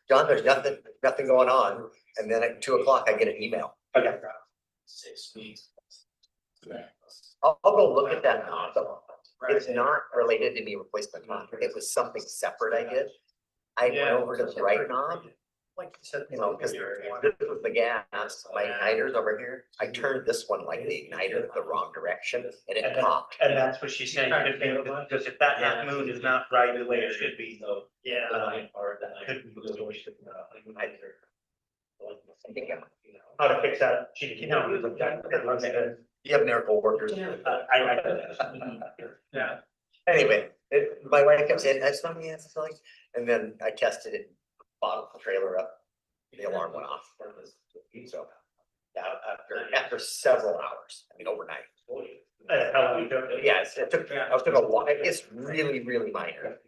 John, there's nothing going on. And then at 2 o'clock, I get an email. Okay. 6 weeks. I'll go look at that now. So it's not related to knee replacement knob. It was something separate I did. I went over to the right knob. Like you said, you know, because this was the gas, my igniter's over here. I turned this one like the igniter the wrong direction and it popped. And that's what she's saying, because if that half moon is not right the way it should be, So, yeah. could be I think I'm- How to fix that, she, you know. You have miracle workers. Yeah. Anyway, my wife kept saying, that's not me, it's like, and then I tested it, bottom the trailer up, the alarm went off. So, yeah, after several hours, I mean, overnight. How long you doing? Yes, it took a while, it's really, really minor.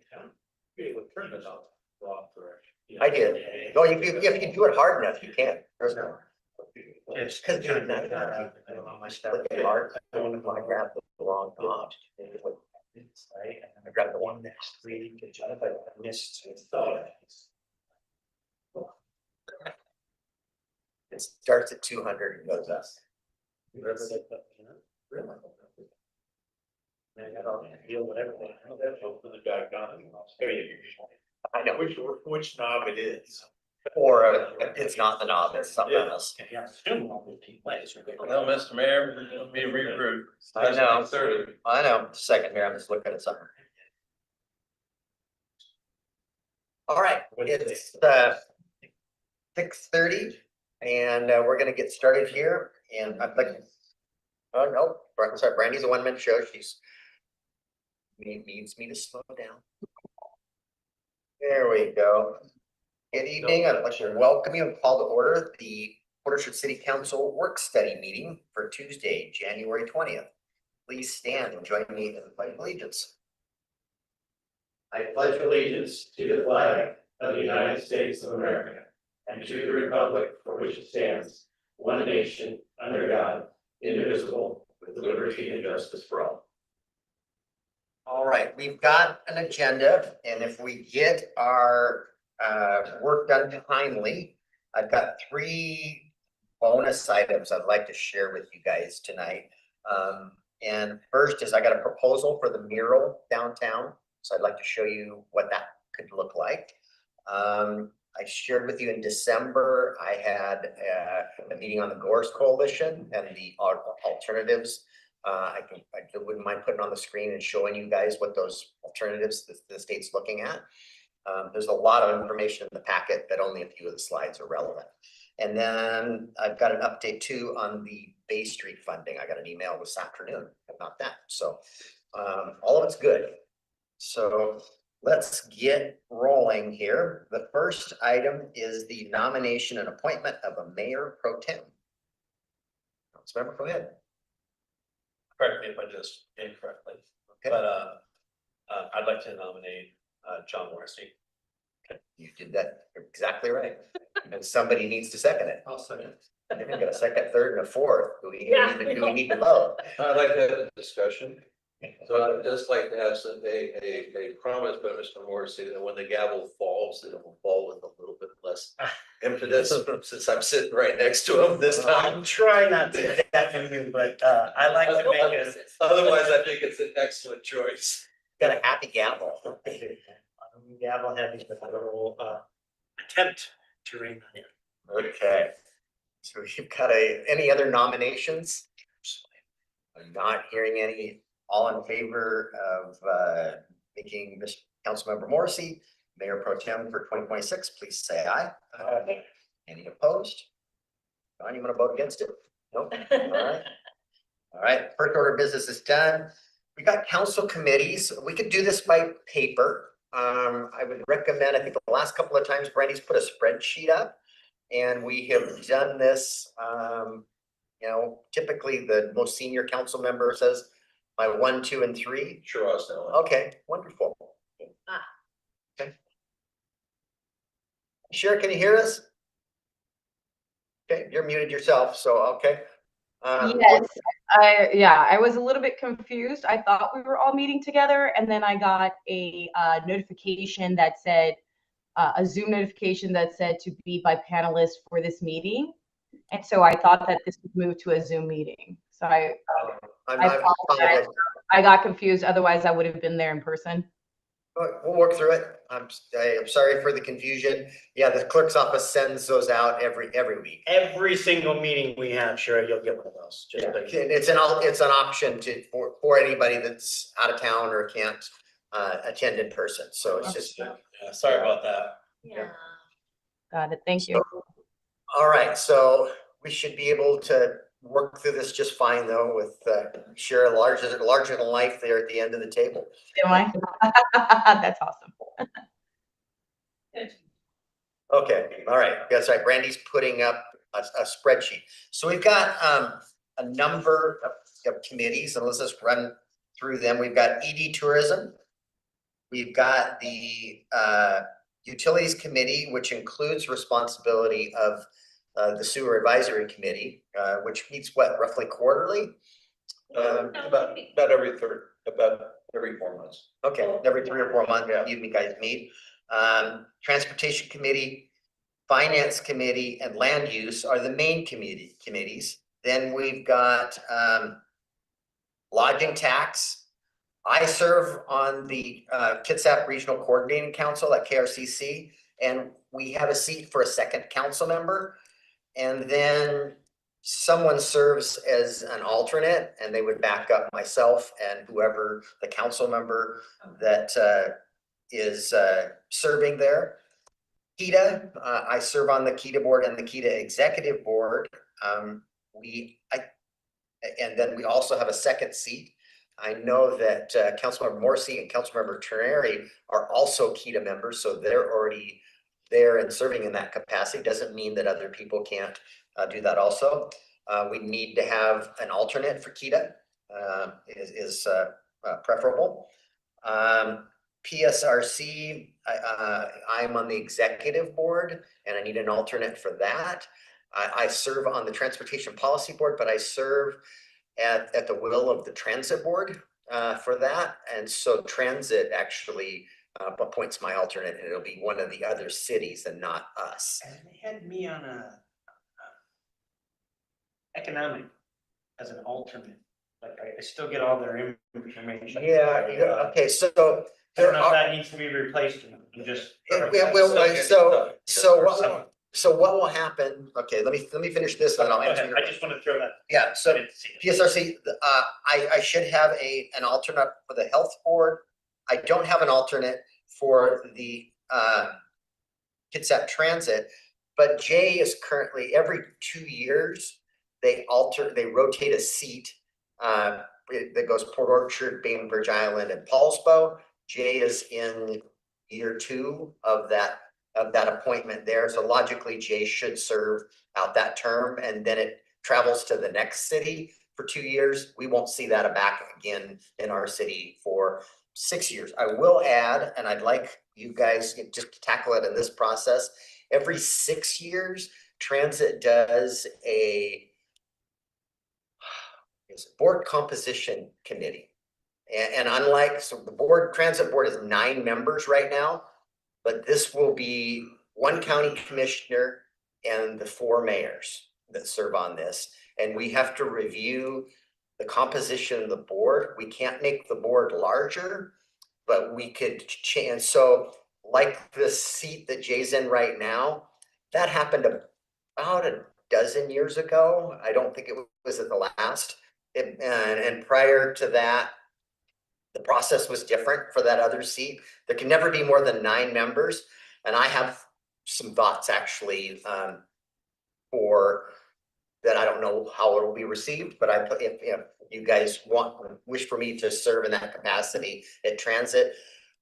I did. No, if you do it hard enough, you can. There's no. It's Cause you're not, my stuff. looking hard, I don't know if I grabbed the wrong knob. I grabbed the one next week, but I missed. It starts at 200 and goes up. I know, Which knob it is. or it's not the knob, it's something else. Well, Mr. Mayor, be regrouped. I know. 30. I know, second here, I'm just looking at something. All right, it's 6:30 and we're gonna get started here and I'd like. Oh, no, sorry, Brandy's a one-man show, she's. Needs me to slow down. There we go. Good evening, I'd like to welcome you and call to order the Portership City Council Work Study Meeting for Tuesday, January 20th. Please stand and join me in the pledge of allegiance. I pledge allegiance to the flag of the United States of America and to the republic for which it stands, one nation, under God, indivisible, with liberty and justice for all. All right, we've got an agenda, and if we get our work done timely, I've got 3 bonus items I'd like to share with you guys tonight. And first is I got a proposal for the mural downtown, so I'd like to show you what that could look like. I shared with you in December, I had a meeting on the Gorse Coalition and the alternatives. I wouldn't mind putting on the screen and showing you guys what those alternatives the state's looking at. There's a lot of information in the packet, but only a few of the slides are relevant. And then I've got an update too on the Bay Street funding. I got an email this afternoon about that. So all of it's good. So let's get rolling here. The first item is the nomination and appointment of a mayor pro tem. Councilmember, go ahead. Correct me if I just incorrectly, Okay. but I'd like to nominate John Morrissey. You did that exactly right. And somebody needs to second it. I'll second. If we got a second, third, and a fourth, do we need to vote? I'd like to have a discussion. So I'd just like to have a promise by Mr. Morrissey that when the gavel falls, it will fall with a little bit less impetus since I'm sitting right next to him this time. I'm trying not to get that from you, but I like to make it. Otherwise, I think it's an excellent choice. Got a happy gavel. Gavel heavy with a little attempt to rein that in. Okay. So you've got any other nominations? I'm not hearing any. All in favor of making this Councilmember Morrissey Mayor Pro Tem for 2026, please say aye. Aye. Any opposed? Don, you want to vote against it? Nope. All right. All right, first order of business is done. We got council committees. We could do this by paper. I would recommend, I think the last couple of times Brandy's put a spreadsheet up and we have done this. You know, typically the most senior council member says my 1, 2, and 3. Sure, I'll stand. Okay, wonderful. Okay. Sure, can you hear us? Okay, you're muted yourself, so okay. Yes, I was a little bit confused. I thought we were all meeting together, and then I got a notification that said a Zoom notification that said to be by panelists for this meeting. And so I thought that this would move to a Zoom meeting. So I apologize. I got confused. Otherwise, I would have been there in person. We'll work through it. I'm sorry for the confusion. Yeah, the clerk's office sends those out every week. Every single meeting we have, sure, you'll get one of those. Just Yeah, so you- it's an option for anybody that's out of town or can't attend in person. So it's just, Yeah, sorry about that. Yeah. Got it. Thank you. all right. So we should be able to work through this just fine though with Shara larger than life there at the end of the table. Am I? That's awesome. Okay, all right. That's right. Brandy's putting up a spreadsheet. So we've got a number of committees, and let's just run through them. We've got ED Tourism. We've got the Utilities Committee, which includes responsibility of the Sewer Advisory Committee, which meets roughly quarterly? About every 4 months. Okay, every 3 or 4 months, you guys meet. Transportation Committee, Finance Committee, and Land Use are the main committees. Then we've got Lodging Tax. I serve on the Kitsap Regional Coordinating Council at KRCC, and we have a seat for a second council member. And then someone serves as an alternate, and they would back up myself and whoever the council member that is serving there. KETA, I serve on the KETA board and the KETA executive board. And then we also have a second seat. I know that Councilmember Morrissey and Councilmember Terneri are also KETA members, so they're already there and serving in that capacity. Doesn't mean that other people can't do that also. We need to have an alternate for KETA, is preferable. PSRC, I'm on the executive board and I need an alternate for that. I serve on the Transportation Policy Board, but I serve at the will of the Transit Board for that. And so Transit actually appoints my alternate, and it'll be one of the other cities and not us. And they had me on a economic as an alternate. Like I still get all their information. Yeah, okay, so I don't there know if are, that needs to be replaced or not. I'm just. so what will happen? Okay, let me finish this and then I'll Go answer ahead. your I just want to throw that. Yeah, I so didn't see it. PSRC, I should have an alternate for the health board. I don't have an alternate for the Kitsap Transit, but Jay is currently every 2 years, they rotate a seat that goes Port Orchard, Bainbridge Island, and Paulsbo. Jay is in year 2 of that appointment there. So logically, Jay should serve out that term, and then it travels to the next city for 2 years. We won't see that back again in our city for 6 years. I will add, and I'd like you guys to just tackle it in this process. Every 6 years, Transit does a board composition committee. And unlike, so the Transit Board is 9 members right now, but this will be 1 county commissioner and the 4 mayors that serve on this. And we have to review the composition of the board. We can't make the board larger, but we could change. So like the seat that Jay's in right now, that happened about a dozen years ago. I don't think it was at the last. And prior to that, the process was different for that other seat. There can never be more than 9 members. And I have some thoughts actually for that. I don't know how it will be received, but if you guys wish for me to serve in that capacity at Transit.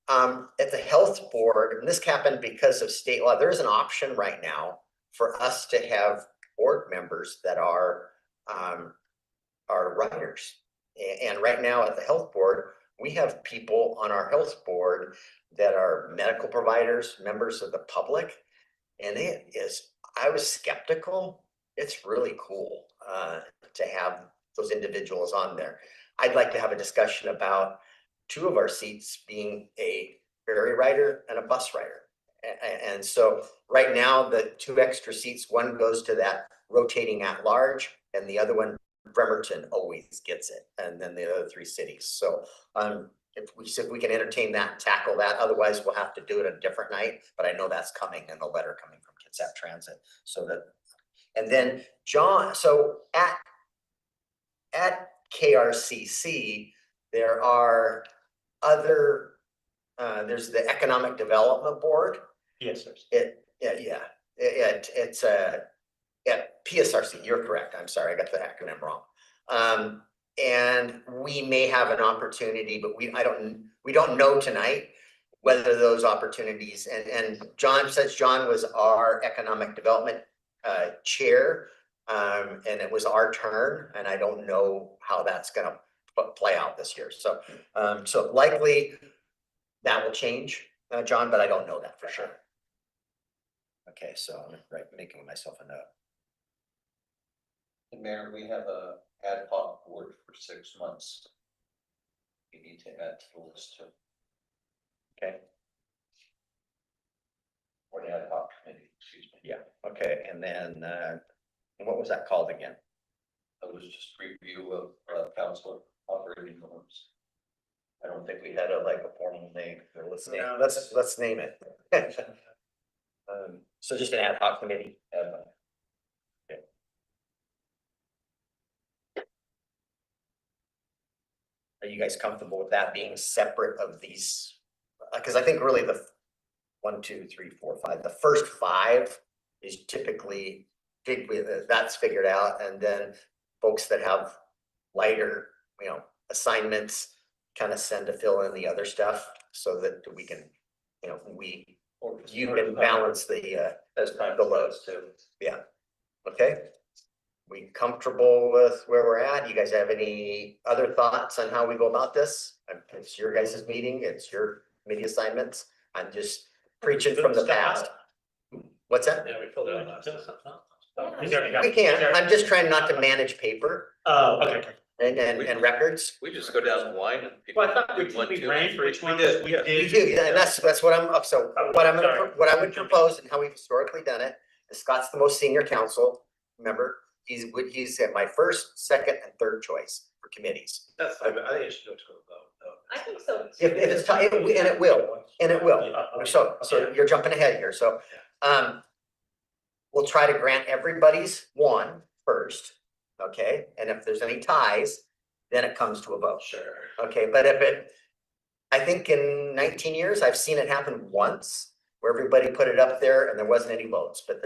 At the health board, and this happened because of state law, there is an option right now for us to have board members that are writers. And right now at the health board, we have people on our health board that are medical providers, members of the public. And I was skeptical. It's really cool to have those individuals on there. I'd like to have a discussion about 2 of our seats being a ferry rider and a bus rider. And so right now, the 2 extra seats, one goes to that rotating at large and the other one, Bremerton always gets it. And then the other 3 cities. So, if we can entertain that, tackle that, otherwise we'll have to do it a different night, but I know that's coming in the letter coming from Kitsap Transit. So that, and then John, so at KRCC, there are other, there's the Economic Development Board. Yes, sir. It's PSRC, you're correct. I'm sorry, I got the acronym wrong. And we may have an opportunity, but we don't know tonight whether those opportunities, and John says John was our economic development chair. And it was our turn, and I don't know how that's gonna play out this year. So, so likely that will change, John, but I don't know that for sure. Okay, so I'm making myself a note. And Mayor, we have a ad hoc board for 6 months. We need to add to the list too. Okay. Or the ad hoc committee, excuse me. Yeah, okay, and then, what was that called again? That was just review of council operating norms. I don't think we had a formal name, let's name, No. let's name it. So just an ad hoc committee. Okay. Are you guys comfortable with that being separate of these? Because I think really the 1, 2, 3, 4, 5, the first 5 is typically that's figured out, and then folks that have lighter, assignments kind of send to fill in the other stuff so that we can, you can balance the loads too. Yeah. Okay. We comfortable with where we're at? You guys have any other thoughts on how we go about this? It's your guys' meeting, it's your committee assignments. I'm just preaching from the past. What's that? Yeah, we filled it out last time. He's already got We it. can. I'm just trying not to manage paper Oh, okay. and records. We just go down the line and. Well, I thought we ran for each one. We You do, yeah, and that's what I'm up. So what I would propose and how we've historically done it is Scott's the most senior council member. He's at my first, second, and third choice for committees. That's, I think it should go to a vote, though. I think so. If it's time, and it will. So you're jumping ahead here. So, we'll try to grant everybody's one first, okay? And if there's any ties, then it comes to a vote. Sure. Okay, but I think in 19 years, I've seen it happen once where everybody put it up there and there wasn't any votes, but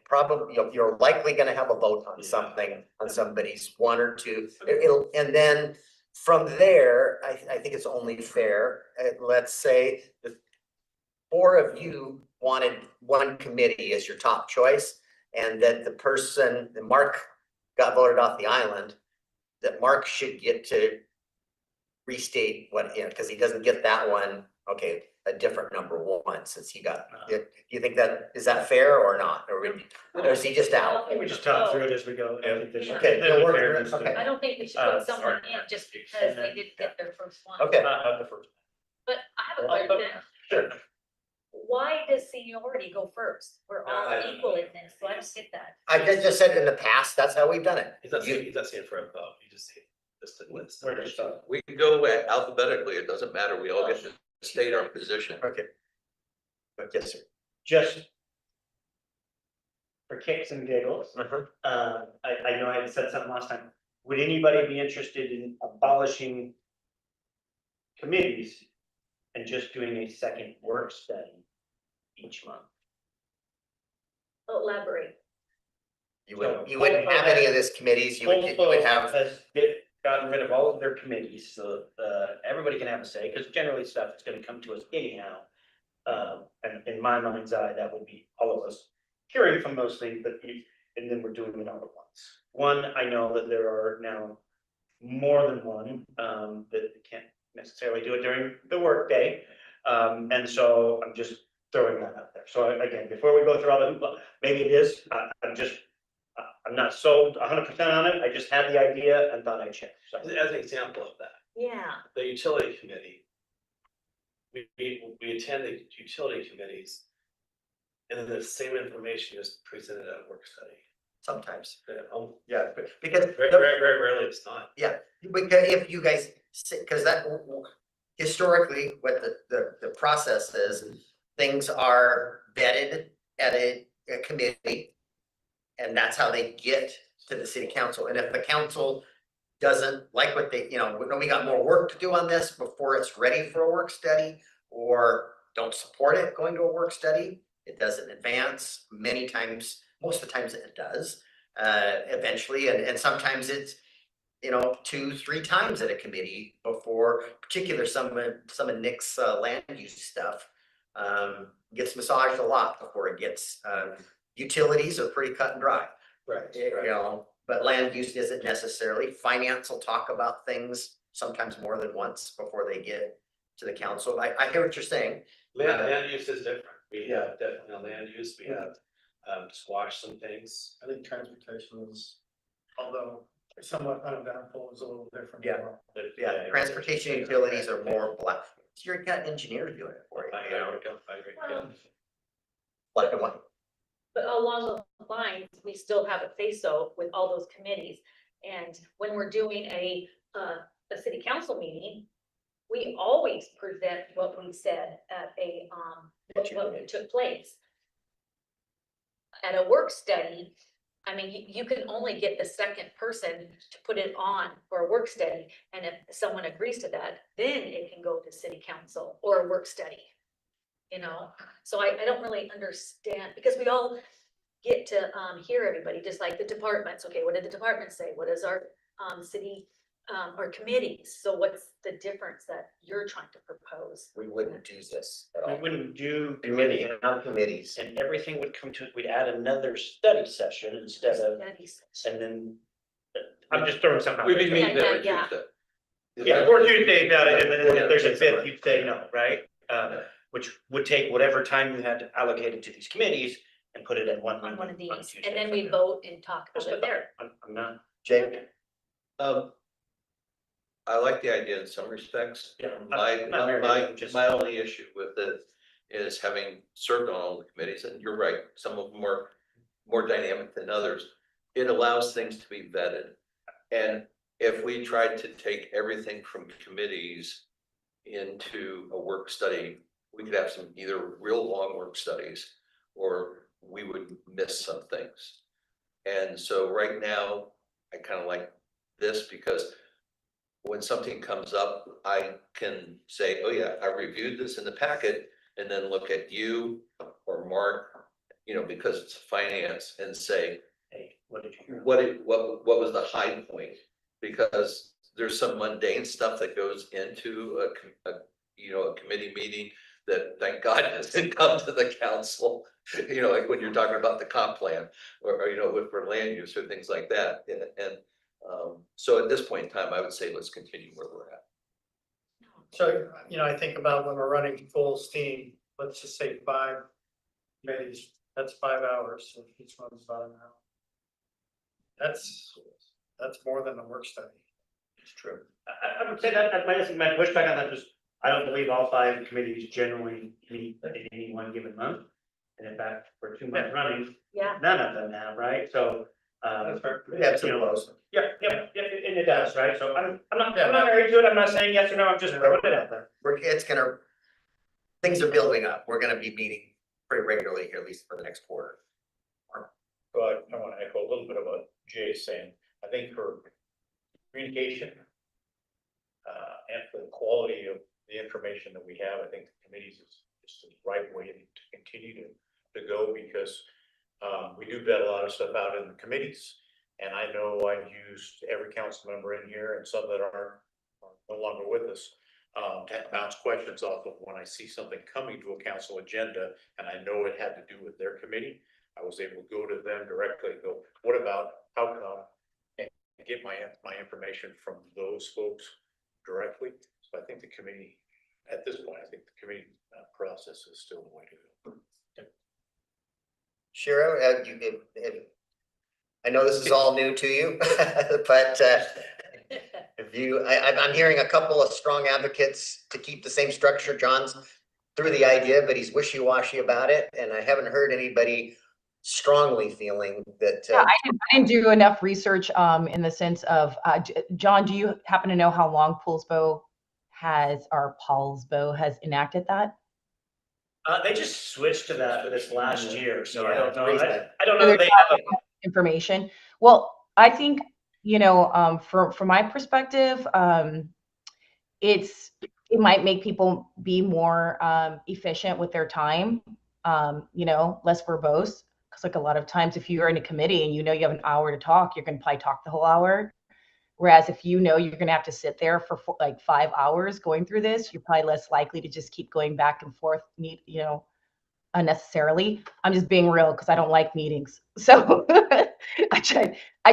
probably, you're likely gonna have a vote on something, on somebody's 1 or 2. And then from there, I think it's only fair, let's say the 4 of you wanted one committee as your top choice, and that Mark got voted off the island, that Mark should get to restate because he doesn't get that one, okay, a different number 1 since he got, do you think is that fair or not? Or is he just out? We just talk through it as we go. I think there's- Okay, there's no, we're- fairness to okay. it. I don't think we should put someone in just because they didn't get their first one. Okay. Not the first. But I have a question. Sure. Why does seniority go first? We're all I- equal in this, so I don't get that. I just said in the past, that's how we've done it. He's not saying for a vote, you just say, just a list. Where to start? We can go alphabetically, it doesn't matter, we all get to state our position. Okay. But yes, sir. Just for kicks and giggles, Uh-huh. I know I had said something last time. Would anybody be interested in abolishing committees and just doing a second work study each month? Elaborate. You wouldn't have any of this committees, you would have, Has gotten rid of all of their committees, so everybody can have a say, because generally stuff is gonna come to us anyhow. And in my mind's eye, that would be all of us hearing from those things, and then we're doing it all at once. One, I know that there are now more than one, that can't necessarily do it during the workday. And so I'm just throwing that out there. So again, before we go through all the hoopla, maybe it is, I'm not sold 100% on it. I just had the idea and thought I'd check. So As an example of that, Yeah. the utility committee we attend the utility committees. And then the same information is presented at a work study. Sometimes, Very, yeah, because. very rarely it's not. Yeah, because if you guys, because that historically, what the process is, things are vetted at a committee. And that's how they get to the city council. And if the council doesn't like what they, we got more work to do on this before it's ready for a work study, or don't support it going to a work study, it doesn't advance. Many times, most of the times it does, eventually, and sometimes it's, 2-3 times at a committee before, particular some of Nick's land use stuff gets massaged a lot before it gets, utilities are pretty cut and dry. Right. But land use isn't necessarily. Finance will talk about things sometimes more than once before they get to the council. I hear what you're saying. Land use is different. We have definitely on land use, we have squash some things. I think transportation is, although somewhat uneventful, is a little different. Yeah. Yeah, transportation utilities are more black. You've got engineers doing it for you. I agree. Yeah. Black and white. But along those lines, we still have a say-so with all those committees. And when we're doing a city council meeting, we always present what we said at what took place. At a work study, I mean, you can only get the second person to put it on for a work study. And if someone agrees to that, then it can go to city council or a work study. So I don't really understand, because we all get to hear everybody, just like the departments. Okay, what did the department say? What is our city or committees? So what's the difference that you're trying to propose? We wouldn't do this at We all. wouldn't do Committee, committee, not committees. and everything would come to, we'd add another study session instead of, Studies. and then. I'm just throwing something out We've there. been meeting every Yeah. Tuesday. Yeah, or Tuesday, and then if there's a fifth, you'd say no, right? Which would take whatever time you had allocated to these committees and put it at one. On one of these, Tuesday and then for we them. vote and talk about it there. I'm not, Jake? I like the idea in some respects. yeah. My, I'm not married, I'm just- my only issue with it is having served on all the committees, and you're right, some of them are more dynamic than others. It allows things to be vetted. And if we tried to take everything from committees into a work study, we could have some either real long work studies, or we would miss some things. And so right now, I kind of like this because when something comes up, I can say, oh yeah, I reviewed this in the packet, and then look at you or Mark, because it's finance, and say, Hey, what did you hear? what was the high point? Because there's some mundane stuff that goes into a committee meeting that, thank God, doesn't come to the council. Like when you're talking about the comp plan or for land use or things like that. And so at this point in time, I would say let's continue where we're at. So, I think about when we're running full steam, let's just say 5 committees, that's 5 hours, so each one's about an hour. That's more than a work study. It's true. I would say that my pushback on that is, I don't believe all 5 committees generally meet in any one given month. And in fact, for 2 months running, Yeah, none of them have, right? So, Yeah, too close. yeah, and it does, right? So I'm not married to it. I'm not saying yes or no. I'm just throwing it out there. Things are building up. We're gonna be meeting pretty regularly here, at least for the next quarter. But I want to echo a little bit of what Jay is saying. I think for communication and for the quality of the information that we have, I think the committees is the right way to continue to go, because we do vet a lot of stuff out in the committees. And I know I've used every council member in here and some that are no longer with us to bounce questions off of when I see something coming to a council agenda and I know it had to do with their committee. I was able to go to them directly and go, what about, how come? And get my information from those folks directly. So I think the committee, at this point, I think the committee process is still the way to go. Shira, I know this is all new to you, but If you, I'm hearing a couple of strong advocates to keep the same structure. John's through the idea, but he's wishy-washy about it, and I haven't heard anybody strongly feeling that. Yeah, I didn't do enough research in the sense of, John, do you happen to know how long Poulsbo has enacted that? They just switched to that this last year, so I Yeah, don't know. recent. I don't know if they have a Information. Well, I think, from my perspective, it might make people be more efficient with their time, less verbose. Because like a lot of times, if you're in a committee and you have an hour to talk, you're going to probably talk the whole hour. Whereas if you're going to have to sit there for like 5 hours going through this, you're probably less likely to just keep going back and forth, unnecessarily. I'm just being real because I don't like meetings. So I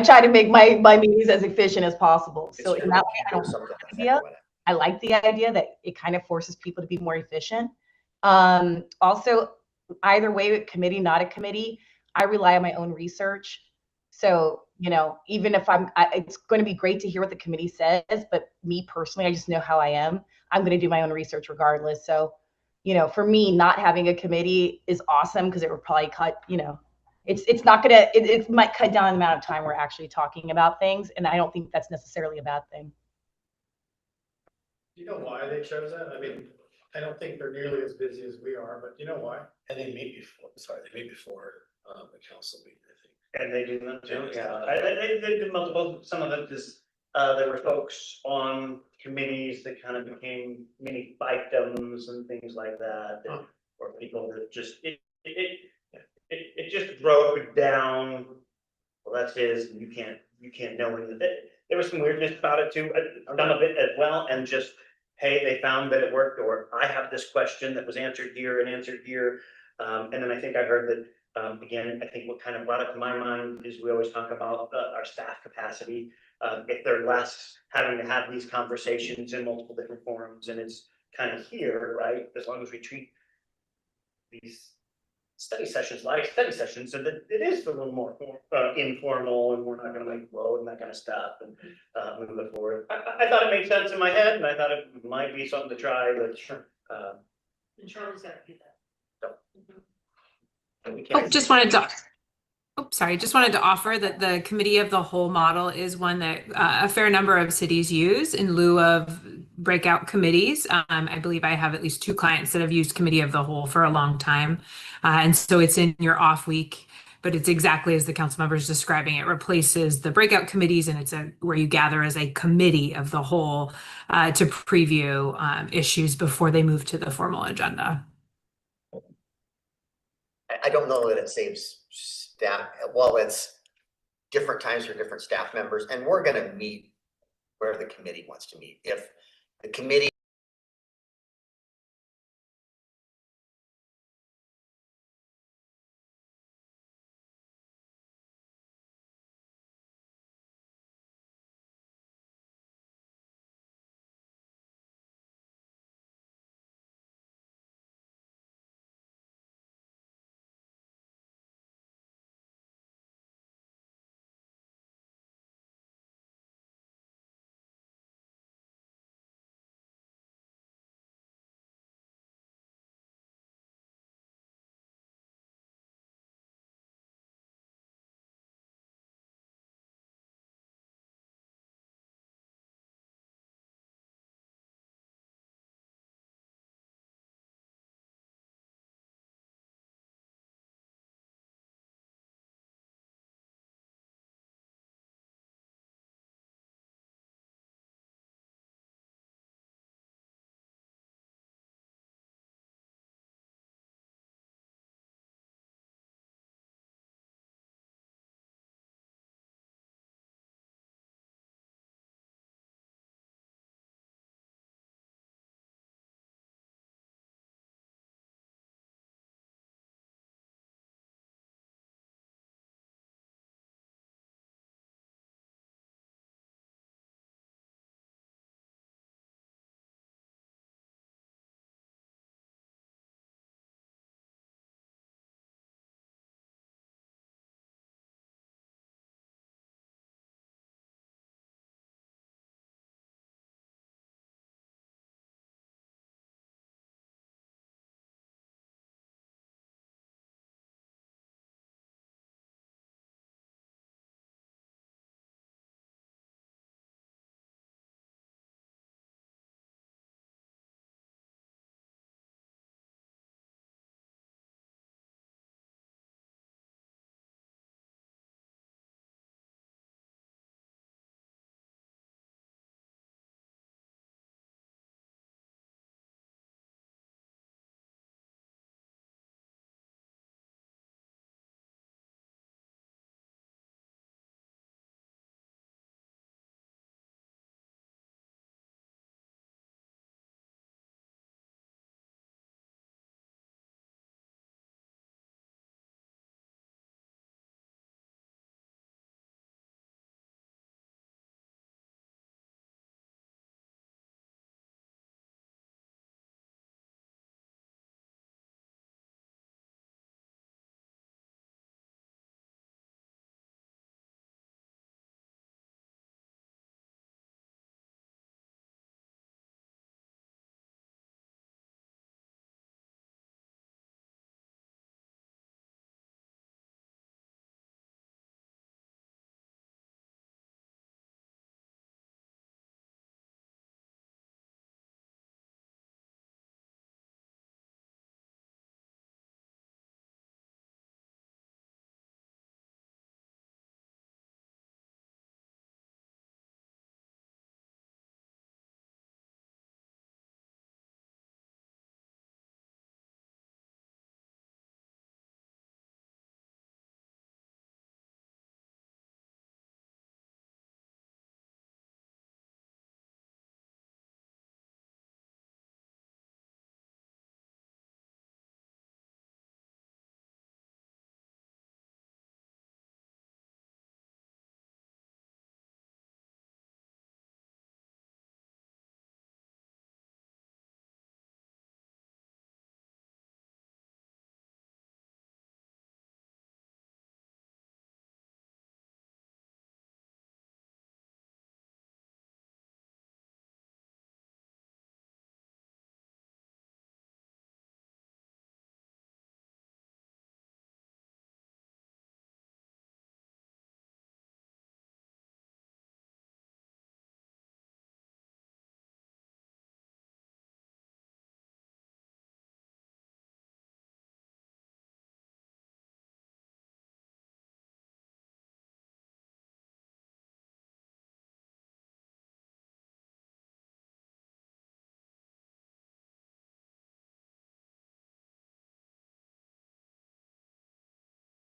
try to make my meetings as efficient as possible. So in that way, I don't like the idea. I like the idea that it kind of forces people to be more efficient. Also, either way, committee, not a committee, I rely on my own research. So, even if it's going to be great to hear what the committee says, but me personally, I just know how I am. I'm going to do my own research regardless. So, for me, not having a committee is awesome because it would probably cut, it's not going to, it might cut down the amount of time we're actually talking about things. And I don't think that's necessarily a bad thing. Do you know why they chose that? I mean, I don't think they're nearly as busy as we are, but do you know why? And they meet before the council meeting, I think. And they do that too, yeah. They did multiple, some of it is, there were folks on committees that kind of became mini fiefdoms and things like that. Huh. Or people that just, it just broke down. Well, that's his, and you can't know any of it. There was some weirdness about it too, some of it as well, and just, hey, they found that it worked, or I have this question that was answered here and answered here. And then I think I heard that, again, I think what kind of brought it to my mind is we always talk about our staff capacity. If they're less having to have these conversations in multiple different forums, and it's kind of here, right? As long as we treat these study sessions like study sessions, so that it is a little more informal, and we're not going to make flow and that kind of stuff, and move it forward. I thought it made sense in my head, and I thought it might be something to try, but sure. And Charlie's got to do that. Just wanted to offer that the committee of the whole model is one that a fair number of cities use in lieu of breakout committees. I believe I have at least 2 clients that have used committee of the whole for a long time. And so it's in your off week, but it's exactly as the council member is describing. It replaces the breakout committees, and it's where you gather as a committee of the whole to preview issues before they move to the formal agenda. I don't know that it saves staff. Well, it's different times for different staff members, and we're gonna meet where the committee wants to meet. If the committee